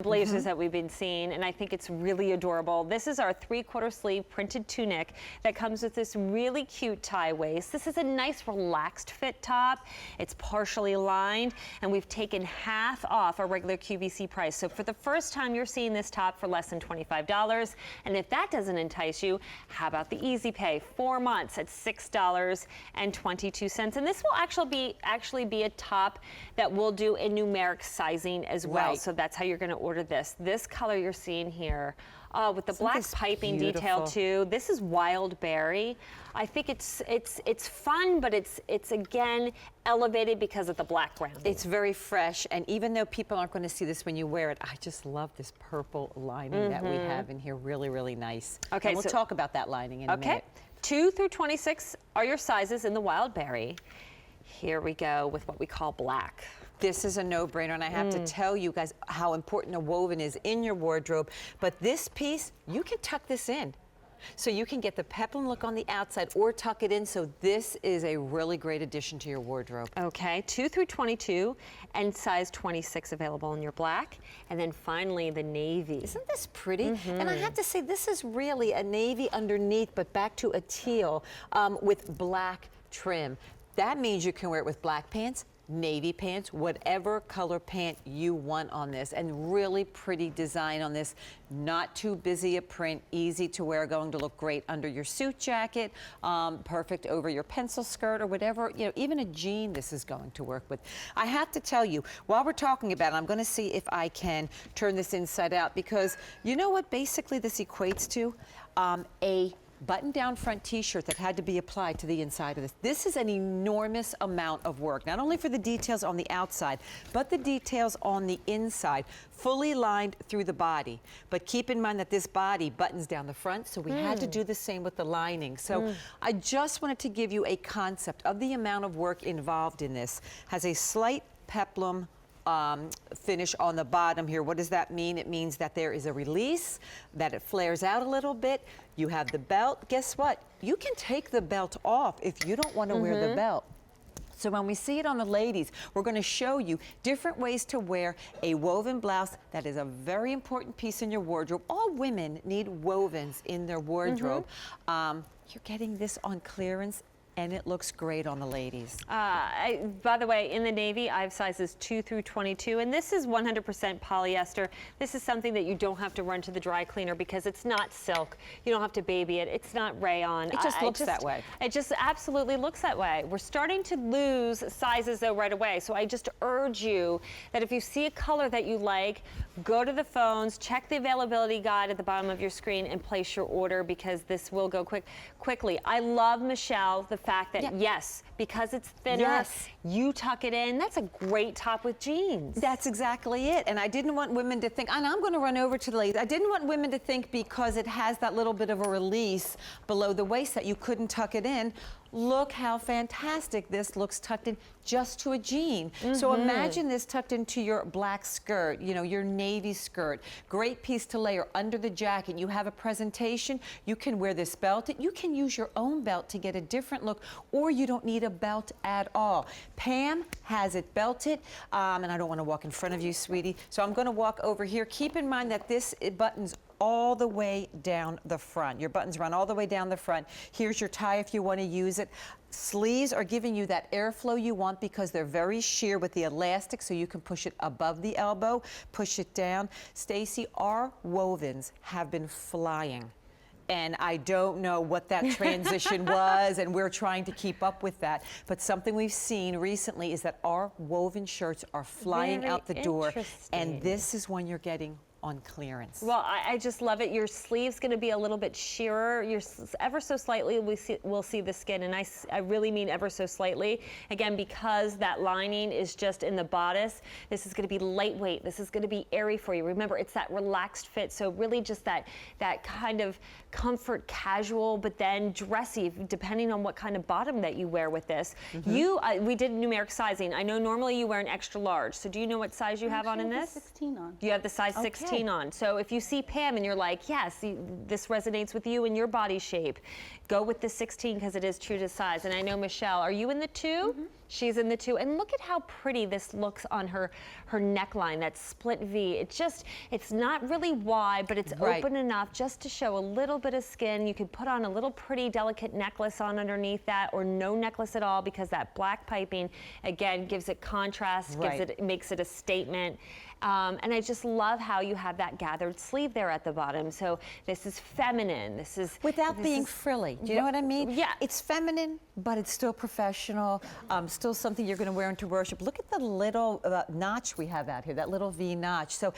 blazers that we've been seeing, and I think it's really adorable. This is our 3/4 sleeve printed tunic that comes with this really cute tie waist. This is a nice relaxed fit top. It's partially lined, and we've taken half off our regular QVC price. So for the first time, you're seeing this top for less than $25. And if that doesn't entice you, how about the easy pay? 4 months at $6.22. And this will actually be a top that will do a numeric sizing as well. So that's how you're going to order this. This color you're seeing here, with the black piping detail too. This is wild berry. I think it's fun, but it's again elevated because of the black ground. It's very fresh, and even though people aren't going to see this when you wear it, I just love this purple lining that we have in here. Really, really nice. Okay, and we'll talk about that lining in a minute. 2 through 26 are your sizes in the wild berry. Here we go with what we call black. This is a no-brainer, and I have to tell you guys how important a woven is in your wardrobe. But this piece, you can tuck this in. So you can get the peplum look on the outside or tuck it in. So this is a really great addition to your wardrobe. Okay, 2 through 22 and size 26 available in your black. And then finally the navy. Isn't this pretty? And I have to say, this is really a navy underneath, but back to a teal with black trim. That means you can wear it with black pants, navy pants, whatever color pant you want on this, and really pretty design on this. Not too busy a print, easy to wear, going to look great under your suit jacket, perfect over your pencil skirt or whatever, you know, even a jean this is going to work with. I have to tell you, while we're talking about it, I'm going to see if I can turn this inside out, because you know what basically this equates to? A button-down front t-shirt that had to be applied to the inside of this. This is an enormous amount of work, not only for the details on the outside, but the details on the inside, fully lined through the body. But keep in mind that this body buttons down the front, so we had to do the same with the lining. So I just wanted to give you a concept of the amount of work involved in this. Has a slight peplum finish on the bottom here. What does that mean? It means that there is a release, that it flares out a little bit. You have the belt. Guess what? You can take the belt off if you don't want to wear the belt. So when we see it on the ladies, we're going to show you different ways to wear a woven blouse. That is a very important piece in your wardrobe. All women need wovens in their wardrobe. You're getting this on clearance, and it looks great on the ladies. By the way, in the navy, I have sizes 2 through 22, and this is 100% polyester. This is something that you don't have to run to the dry cleaner because it's not silk. You don't have to baby it. It's not rayon. It just looks that way. It just absolutely looks that way. We're starting to lose sizes, though, right away. So I just urge you that if you see a color that you like, go to the phones, check the availability guide at the bottom of your screen, and place your order, because this will go quickly. I love, Michelle, the fact that yes, because it's thinner, you tuck it in. That's a great top with jeans. That's exactly it. And I didn't want women to think, and I'm going to run over to the ladies. I didn't want women to think because it has that little bit of a release below the waist that you couldn't tuck it in. Look how fantastic this looks tucked in just to a jean. So imagine this tucked into your black skirt, you know, your navy skirt. Great piece to layer under the jacket. You have a presentation, you can wear this belt. You can use your own belt to get a different look, or you don't need a belt at all. Pam has it belted, and I don't want to walk in front of you, sweetie, so I'm going to walk over here. Keep in mind that it buttons all the way down the front. Your buttons run all the way down the front. Here's your tie if you want to use it. Sleeves are giving you that airflow you want because they're very sheer with the elastic, so you can push it above the elbow, push it down. Stacey, our wovens have been flying. And I don't know what that transition was, and we're trying to keep up with that. But something we've seen recently is that our woven shirts are flying out the door, and this is when you're getting on clearance. Well, I just love it. Your sleeve's going to be a little bit sheerer. You're ever so slightly, we'll see the skin, and I really mean ever so slightly. Again, because that lining is just in the bodice, this is going to be lightweight. This is going to be airy for you. Remember, it's that relaxed fit, so really just that kind of comfort casual, but then dressy, depending on what kind of bottom that you wear with this. We did numeric sizing. I know normally you wear an extra large, so do you know what size you have on in this? 16 on. You have the size 16? 16 on. So if you see Pam and you're like, yes, this resonates with you and your body shape, go with the 16 because it is true to size. And I know, Michelle, are you in the 2? She's in the 2. And look at how pretty this looks on her neckline, that split V. It's not really wide, but it's open enough just to show a little bit of skin. You could put on a little pretty delicate necklace on underneath that, or no necklace at all, because that black piping, again, gives it contrast, makes it a statement. And I just love how you have that gathered sleeve there at the bottom. So this is feminine. This is without being frilly. Do you know what I mean? Yeah. It's feminine, but it's still professional. Still something you're going to wear into worship. Look at the little notch we have out here, that little V notch. So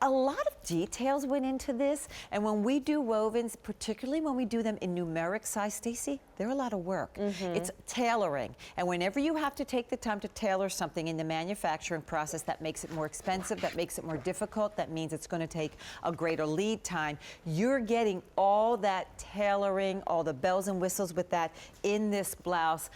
a lot of details went into this, and when we do wovens, particularly when we do them in numeric size, Stacey, they're a lot of work. It's tailoring, and whenever you have to take the time to tailor something in the manufacturing process, that makes it more expensive, that makes it more difficult, that means it's going to take a greater lead time. You're getting all that tailoring, all the bells and whistles with that in this blouse.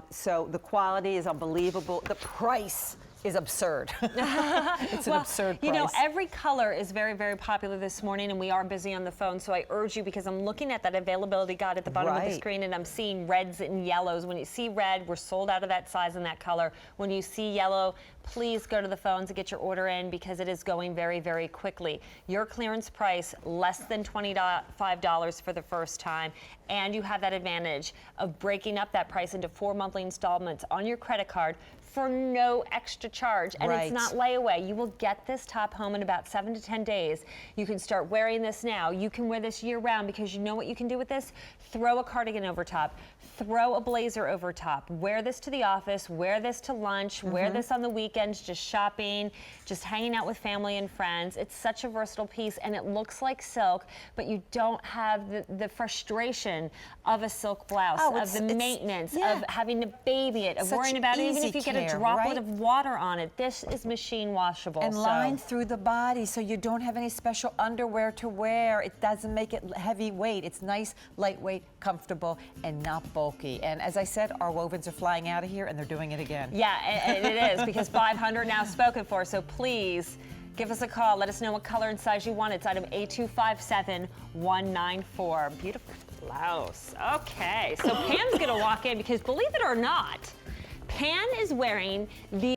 So the quality is unbelievable. The price is absurd. It's an absurd price. You know, every color is very, very popular this morning, and we are busy on the phone, so I urge you, because I'm looking at that availability guide at the bottom of the screen, and I'm seeing reds and yellows. When you see red, we're sold out of that size and that color. When you see yellow, please go to the phones and get your order in, because it is going very, very quickly. Your clearance price, less than $25 for the first time, and you have that advantage of breaking up that price into 4 monthly installments on your credit card for no extra charge. And it's not layaway. You will get this top home in about 7 to 10 days. You can start wearing this now. You can wear this year round, because you know what you can do with this? Throw a cardigan over top, throw a blazer over top, wear this to the office, wear this to lunch, wear this on the weekends, just shopping, just hanging out with family and friends. It's such a versatile piece, and it looks like silk, but you don't have the frustration of a silk blouse, of the maintenance, of having to baby it, of worrying about it, even if you get a droplet of water on it. This is machine washable. And lined through the body, so you don't have any special underwear to wear. It doesn't make it heavyweight. It's nice, lightweight, comfortable, and not bulky. And as I said, our wovens are flying out of here, and they're doing it again. Yeah, and it is, because 500 now spoken for, so please give us a call. Let us know what color and size you want. It's item A257194. Beautiful blouse. Okay, so Pam's gonna walk in, because believe it or not, Pam is wearing the